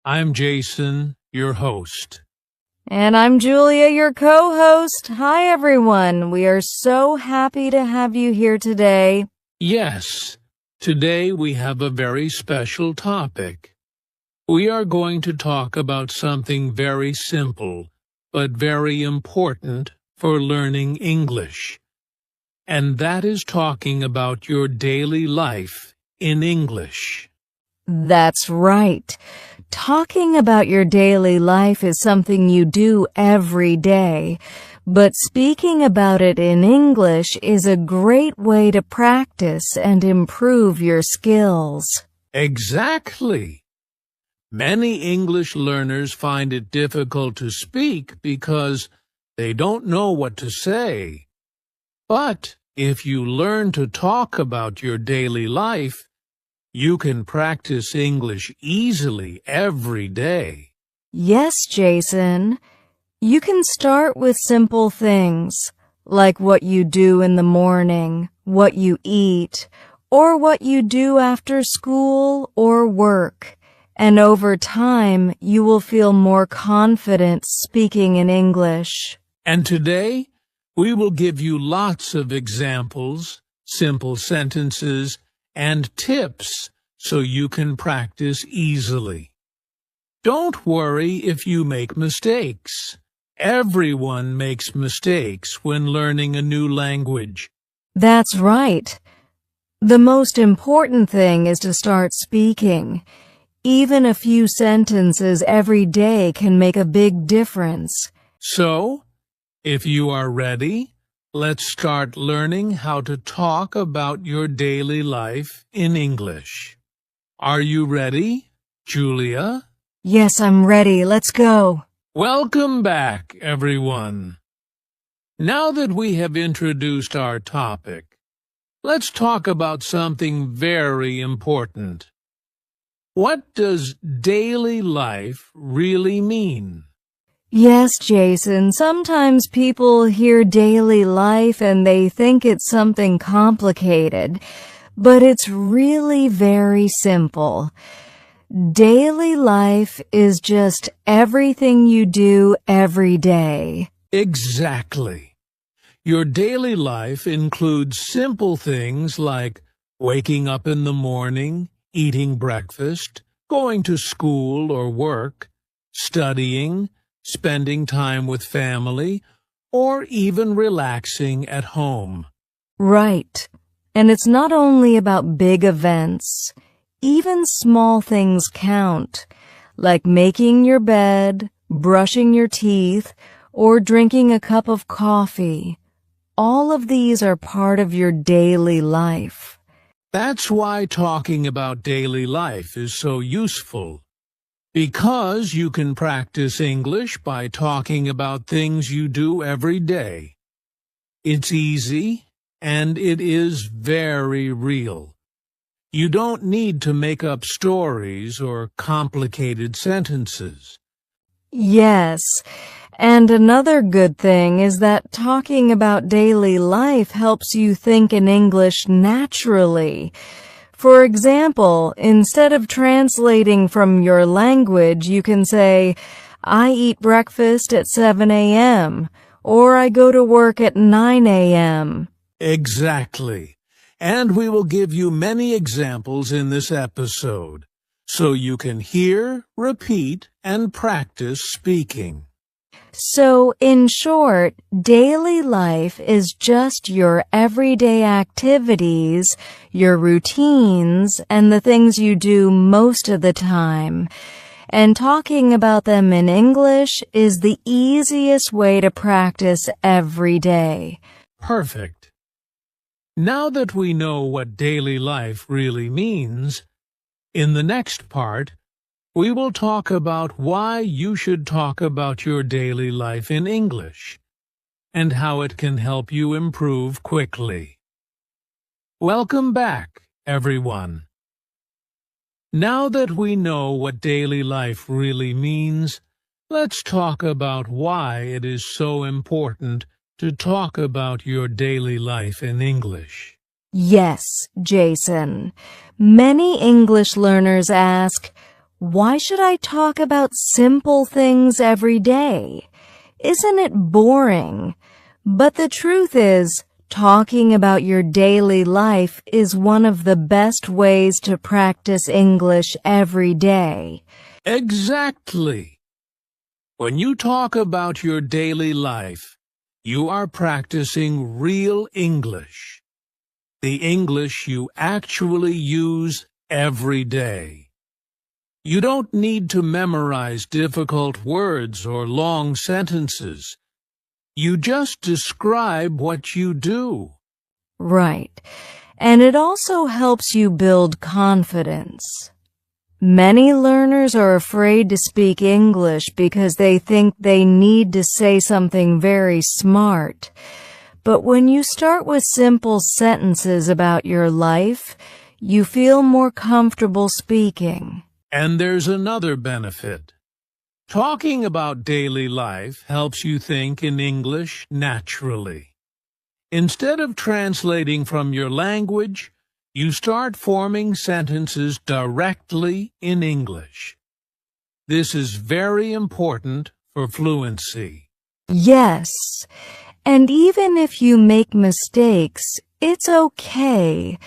I'm Jason, your host. And I'm Julia, your co-host. Hi, everyone. We are so happy to have you here today. Yes, today we have a very special topic. We are going to talk about something very simple, but very important for learning English. And that is talking about your daily life in English. That's right. Talking about your daily life is something you do every day, but speaking about it in English is a great way to practice and improve your skills. Exactly. Many English learners find it difficult to speak because they don't know what to say. But if you learn to talk about your daily life, you can practice English easily every day. Yes, Jason. You can start with simple things, like what you do in the morning, what you eat, or what you do after school or work. And over time, you will feel more confident speaking in English. And today, we will give you lots of examples, simple sentences, and tips so you can practice easily. Don't worry if you make mistakes. Everyone makes mistakes when learning a new language. That's right. The most important thing is to start speaking. Even a few sentences every day can make a big difference. So, if you are ready, let's start learning how to talk about your daily life in English. Are you ready, Julia? Yes, I'm ready. Let's go. Welcome back, everyone. Now that we have introduced our topic, let's talk about something very important. What does daily life really mean? Yes, Jason, sometimes people hear daily life and they think it's something complicated, but it's really very simple. Daily life is just everything you do every day. Exactly. Your daily life includes simple things like waking up in the morning, eating breakfast, going to school or work, studying, spending time with family, or even relaxing at home. Right. And it's not only about big events. Even small things count, like making your bed, brushing your teeth, or drinking a cup of coffee. All of these are part of your daily life. That's why talking about daily life is so useful. Because you can practice English by talking about things you do every day. It's easy, and it is very real. You don't need to make up stories or complicated sentences. Yes, and another good thing is that talking about daily life helps you think in English naturally. For example, instead of translating from your language, you can say, I eat breakfast at 7 a.m., or I go to work at 9 a.m. Exactly. And we will give you many examples in this episode, so you can hear, repeat, and practice speaking. So, in short, daily life is just your everyday activities, your routines, and the things you do most of the time. And talking about them in English is the easiest way to practice every day. Perfect. Now that we know what daily life really means, in the next part, we will talk about why you should talk about your daily life in English and how it can help you improve quickly. Welcome back, everyone. Now that we know what daily life really means, let's talk about why it is so important to talk about your daily life in English. Yes, Jason. Many English learners ask, Why should I talk about simple things every day? Isn't it boring? But the truth is, talking about your daily life is one of the best ways to practice English every day. Exactly. When you talk about your daily life, you are practicing real English. The English you actually use every day. You don't need to memorize difficult words or long sentences. You just describe what you do. Right. And it also helps you build confidence. Many learners are afraid to speak English because they think they need to say something very smart. But when you start with simple sentences about your life, you feel more comfortable speaking. And there's another benefit. Talking about daily life helps you think in English naturally. Instead of translating from your language, you start forming sentences directly in English. This is very important for fluency. Yes, and even if you make mistakes, it's okay.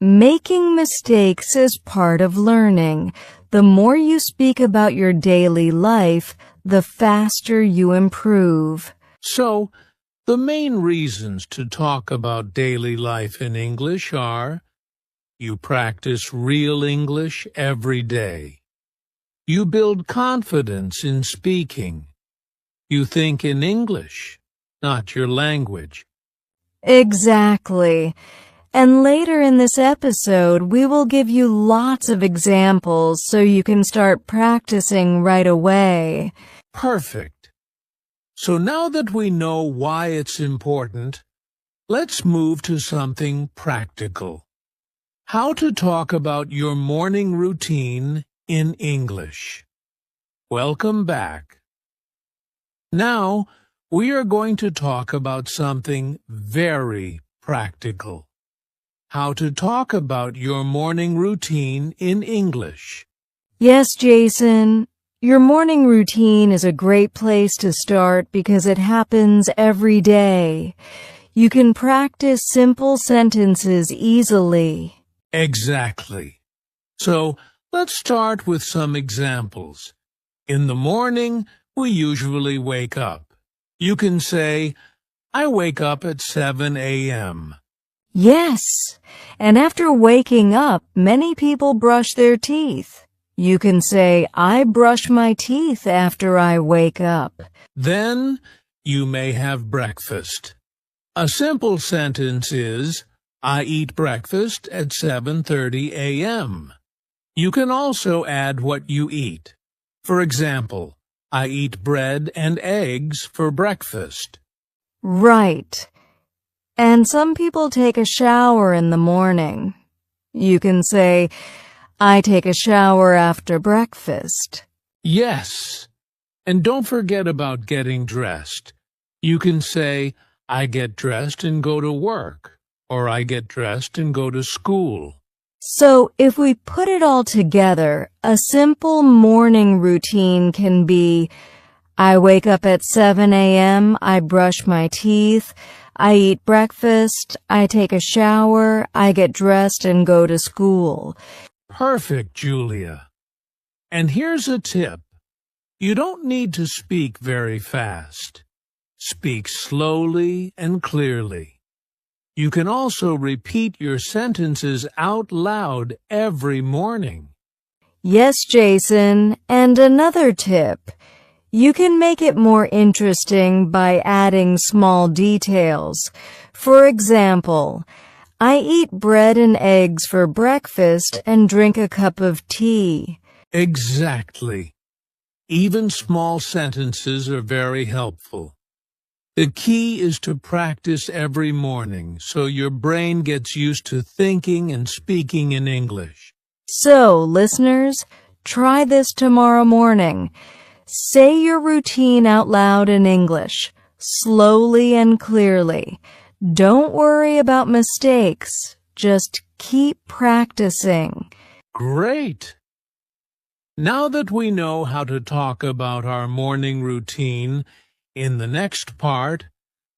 Making mistakes is part of learning. The more you speak about your daily life, the faster you improve. So, the main reasons to talk about daily life in English are: you practice real English every day. You build confidence in speaking. You think in English, not your language. Exactly. And later in this episode, we will give you lots of examples so you can start practicing right away. Perfect. So now that we know why it's important, let's move to something practical. How to talk about your morning routine in English. Welcome back. Now, we are going to talk about something very practical. How to talk about your morning routine in English. Yes, Jason. Your morning routine is a great place to start because it happens every day. You can practice simple sentences easily. Exactly. So, let's start with some examples. In the morning, we usually wake up. You can say, I wake up at 7 a.m. Yes, and after waking up, many people brush their teeth. You can say, I brush my teeth after I wake up. Then, you may have breakfast. A simple sentence is, I eat breakfast at 7:30 a.m. You can also add what you eat. For example, I eat bread and eggs for breakfast. Right. And some people take a shower in the morning. You can say, I take a shower after breakfast. Yes. And don't forget about getting dressed. You can say, I get dressed and go to work, or I get dressed and go to school. So if we put it all together, a simple morning routine can be, I wake up at 7 a.m., I brush my teeth, I eat breakfast, I take a shower, I get dressed and go to school. Perfect, Julia. And here's a tip. You don't need to speak very fast. Speak slowly and clearly. You can also repeat your sentences out loud every morning. Yes, Jason, and another tip. You can make it more interesting by adding small details. For example, I eat bread and eggs for breakfast and drink a cup of tea. Exactly. Even small sentences are very helpful. The key is to practice every morning so your brain gets used to thinking and speaking in English. So, listeners, try this tomorrow morning. Say your routine out loud in English, slowly and clearly. Don't worry about mistakes. Just keep practicing. Great! Now that we know how to talk about our morning routine, in the next part,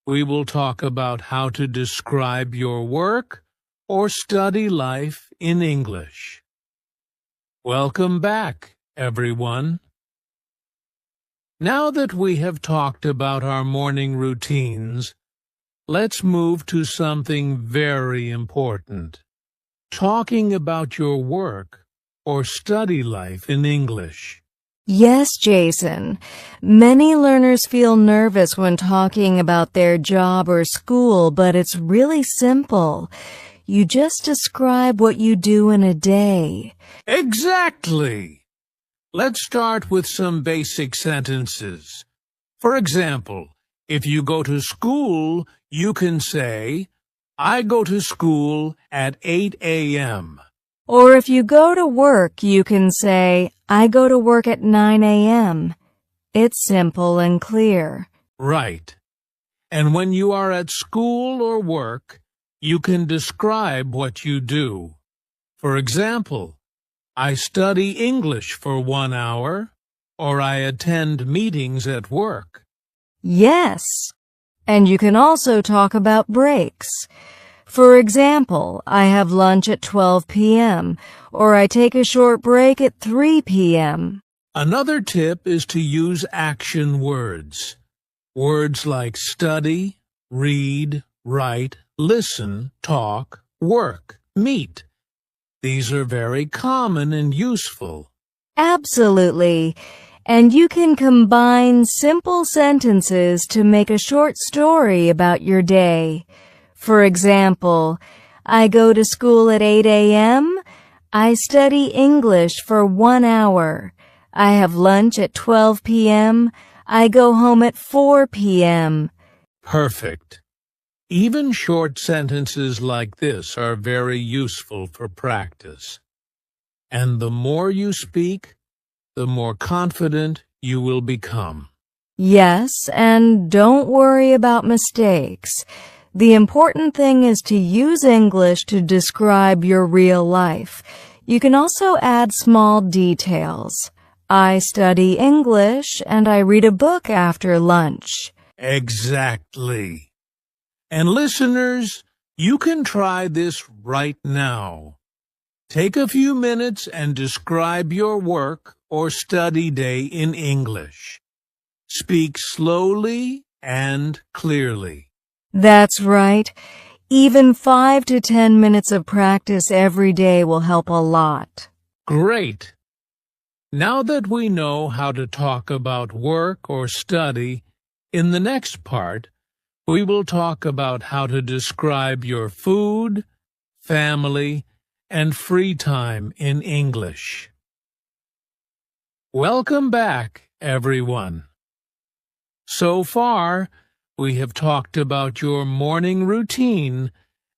we will talk about how to describe your work or study life in English. Welcome back, everyone. Now that we have talked about our morning routines, let's move to something very important. Talking about your work or study life in English. Yes, Jason. Many learners feel nervous when talking about their job or school, but it's really simple. You just describe what you do in a day. Exactly! Let's start with some basic sentences. For example, if you go to school, you can say, I go to school at 8 a.m. Or if you go to work, you can say, I go to work at 9 a.m. It's simple and clear. Right. And when you are at school or work, you can describe what you do. For example, I study English for 1 hour, or I attend meetings at work. Yes. And you can also talk about breaks. For example, I have lunch at 12 p.m., or I take a short break at 3 p.m. Another tip is to use action words. Words like study, read, write, listen, talk, work, meet. These are very common and useful. Absolutely. And you can combine simple sentences to make a short story about your day. For example, I go to school at 8 a.m. I study English for 1 hour. I have lunch at 12 p.m. I go home at 4 p.m. Perfect. Even short sentences like this are very useful for practice. And the more you speak, the more confident you will become. Yes, and don't worry about mistakes. The important thing is to use English to describe your real life. You can also add small details. I study English and I read a book after lunch. Exactly. And listeners, you can try this right now. Take a few minutes and describe your work or study day in English. Speak slowly and clearly. That's right. Even 5 to 10 minutes of practice every day will help a lot. Great! Now that we know how to talk about work or study, in the next part, we will talk about how to describe your food, family, and free time in English. Welcome back, everyone. So far, we have talked about your morning routine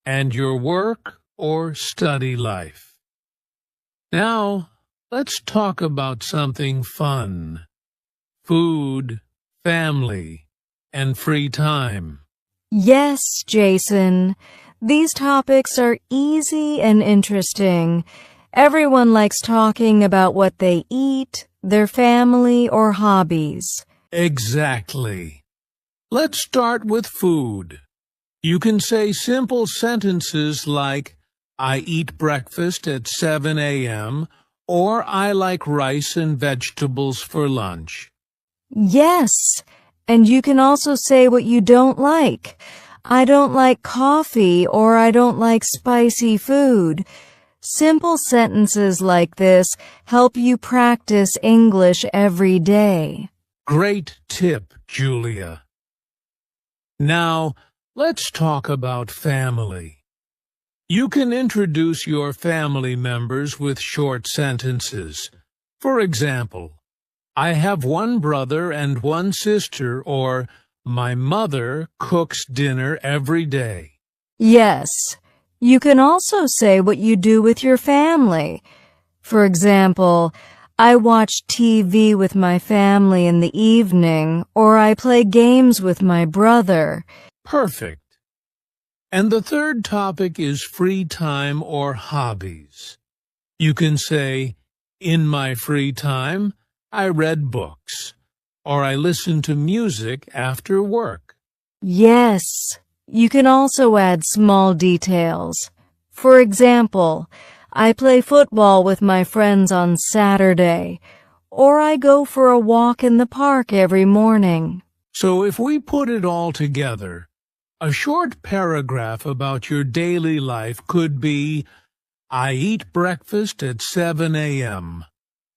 and your work or study life. Now, let's talk about something fun. Food, family, and free time. Yes, Jason. These topics are easy and interesting. Everyone likes talking about what they eat, their family, or hobbies. Exactly. Let's start with food. You can say simple sentences like, I eat breakfast at 7 a.m., or I like rice and vegetables for lunch. Yes, and you can also say what you don't like. I don't like coffee, or I don't like spicy food. Simple sentences like this help you practice English every day. Great tip, Julia. Now, let's talk about family. You can introduce your family members with short sentences. For example, I have one brother and one sister, or my mother cooks dinner every day. Yes, you can also say what you do with your family. For example, I watch TV with my family in the evening, or I play games with my brother. Perfect. And the third topic is free time or hobbies. You can say, In my free time, I read books, or I listen to music after work. Yes, you can also add small details. For example, I play football with my friends on Saturday, or I go for a walk in the park every morning. So if we put it all together, a short paragraph about your daily life could be, I eat breakfast at 7 a.m.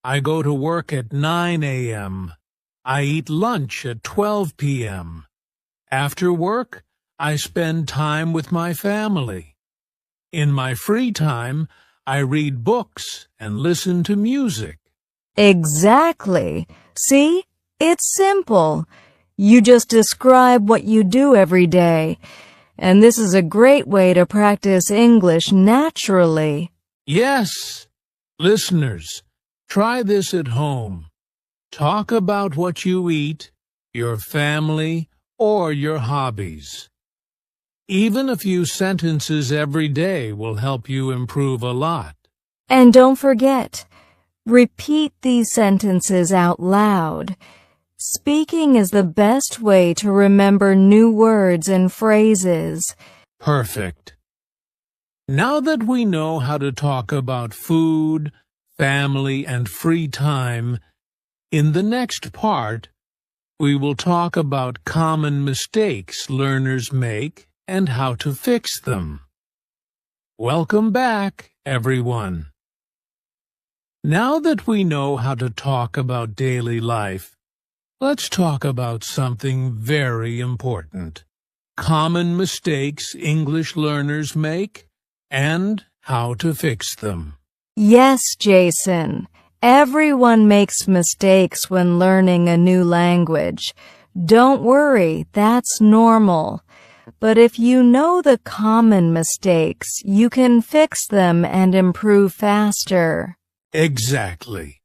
I go to work at 9 a.m. I eat lunch at 12 p.m. After work, I spend time with my family. In my free time, I read books and listen to music. Exactly. See? It's simple. You just describe what you do every day. And this is a great way to practice English naturally. Yes, listeners, try this at home. Talk about what you eat, your family, or your hobbies. Even a few sentences every day will help you improve a lot. And don't forget, repeat these sentences out loud. Speaking is the best way to remember new words and phrases. Perfect. Now that we know how to talk about food, family, and free time, in the next part, we will talk about common mistakes learners make and how to fix them. Welcome back, everyone. Now that we know how to talk about daily life, let's talk about something very important. Common mistakes English learners make and how to fix them. Yes, Jason. Everyone makes mistakes when learning a new language. Don't worry, that's normal. But if you know the common mistakes, you can fix them and improve faster. Exactly.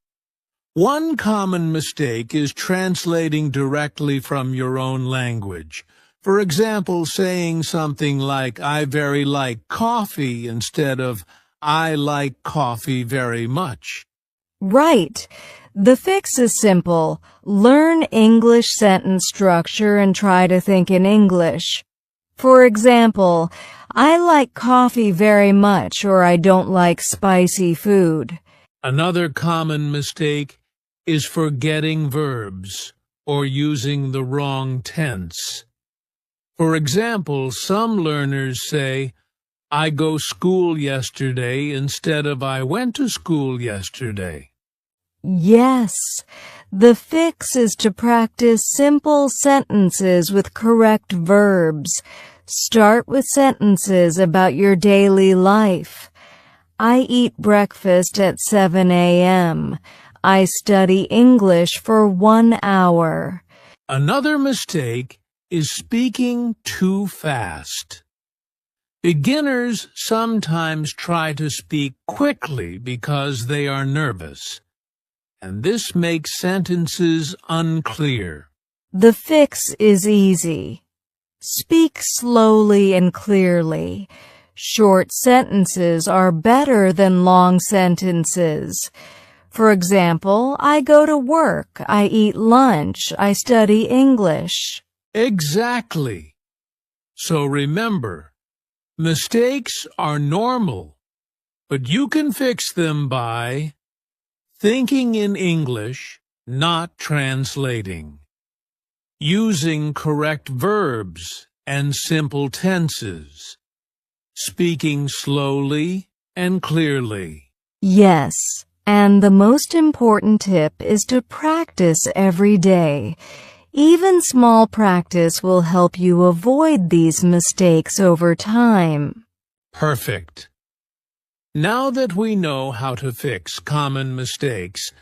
One common mistake is translating directly from your own language. For example, saying something like, I very like coffee instead of, I like coffee very much. Right. The fix is simple. Learn English sentence structure and try to think in English. For example, I like coffee very much, or I don't like spicy food. Another common mistake is forgetting verbs or using the wrong tense. For example, some learners say, I go school yesterday instead of I went to school yesterday. Yes, the fix is to practice simple sentences with correct verbs. Start with sentences about your daily life. I eat breakfast at 7 a.m. I study English for 1 hour. Another mistake is speaking too fast. Beginners sometimes try to speak quickly because they are nervous, and this makes sentences unclear. The fix is easy. Speak slowly and clearly. Short sentences are better than long sentences. For example, I go to work, I eat lunch, I study English. Exactly. So remember, mistakes are normal, but you can fix them by thinking in English, not translating, using correct verbs and simple tenses, speaking slowly and clearly. Yes, and the most important tip is to practice every day. Even small practice will help you avoid these mistakes over time. Perfect. Now that we know how to fix common mistakes,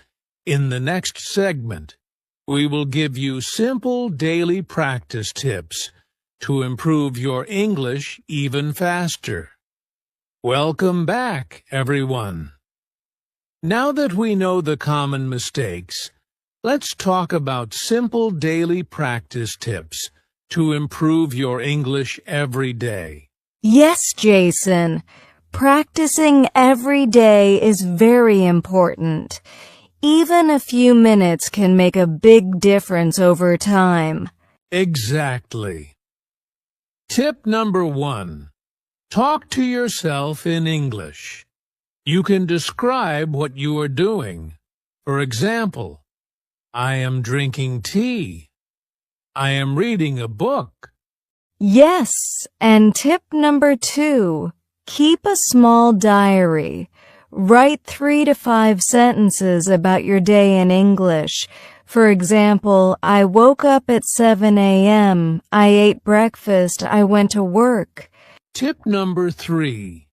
in the next segment, we will give you simple daily practice tips to improve your English even faster. Welcome back, everyone. Now that we know the common mistakes, let's talk about simple daily practice tips to improve your English every day. Yes, Jason. Practicing every day is very important. Even a few minutes can make a big difference over time. Exactly. Tip number 1. Talk to yourself in English. You can describe what you are doing. For example, I am drinking tea. I am reading a book. Yes, and tip number 2, keep a small diary. Write 3 to 5 sentences about your day in English. For example, I woke up at 7 a.m., I ate breakfast, I went to work. Tip number 3.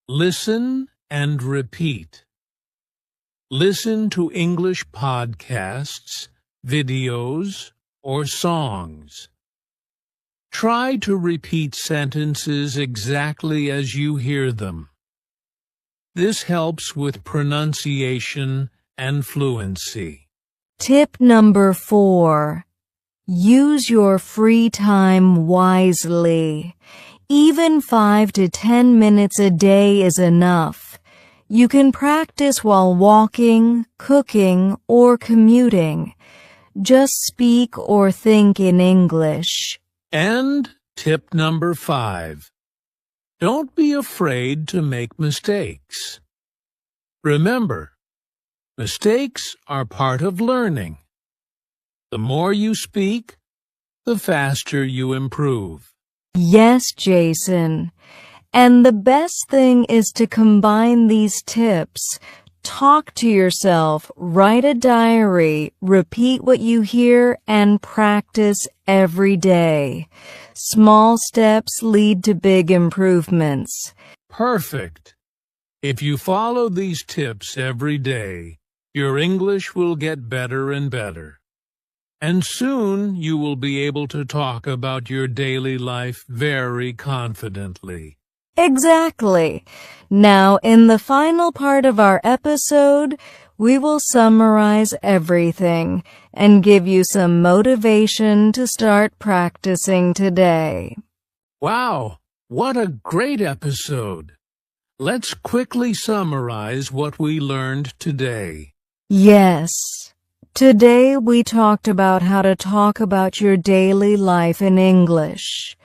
Listen and repeat. Listen to English podcasts, videos, or songs. Try to repeat sentences exactly as you hear them. This helps with pronunciation and fluency. Tip number 4. Use your free time wisely. Even 5 to 10 minutes a day is enough. You can practice while walking, cooking, or commuting. Just speak or think in English. And tip number 5. Don't be afraid to make mistakes. Remember, mistakes are part of learning. The more you speak, the faster you improve. Yes, Jason. And the best thing is to combine these tips. Talk to yourself, write a diary, repeat what you hear, and practice every day. Small steps lead to big improvements. Perfect. If you follow these tips every day, your English will get better and better. And soon you will be able to talk about your daily life very confidently. Exactly. Now, in the final part of our episode, we will summarize everything and give you some motivation to start practicing today. Wow, what a great episode! Let's quickly summarize what we learned today. Yes. Today we talked about how to talk about your daily life in English,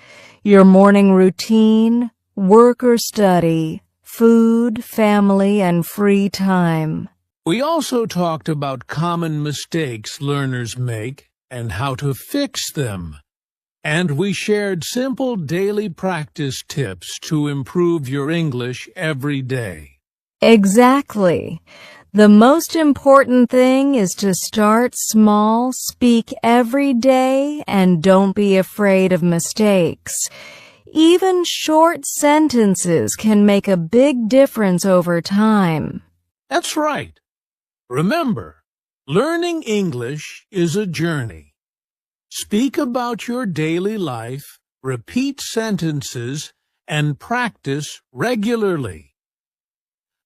your morning routine, work or study, food, family, and free time. We also talked about common mistakes learners make and how to fix them. And we shared simple daily practice tips to improve your English every day. Exactly. The most important thing is to start small, speak every day, and don't be afraid of mistakes. Even short sentences can make a big difference over time. That's right. Remember, learning English is a journey. Speak about your daily life, repeat sentences, and practice regularly.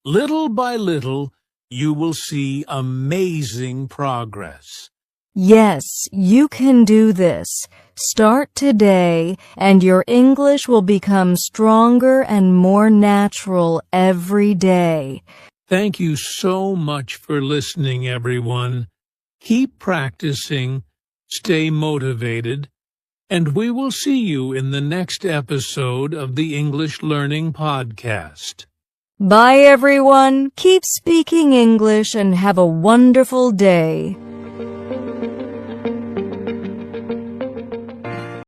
Little by little, you will see amazing progress. Yes, you can do this. Start today, and your English will become stronger and more natural every day. Thank you so much for listening, everyone. Keep practicing, stay motivated, and we will see you in the next episode of the English Learning Podcast. Bye, everyone. Keep speaking English and have a wonderful day.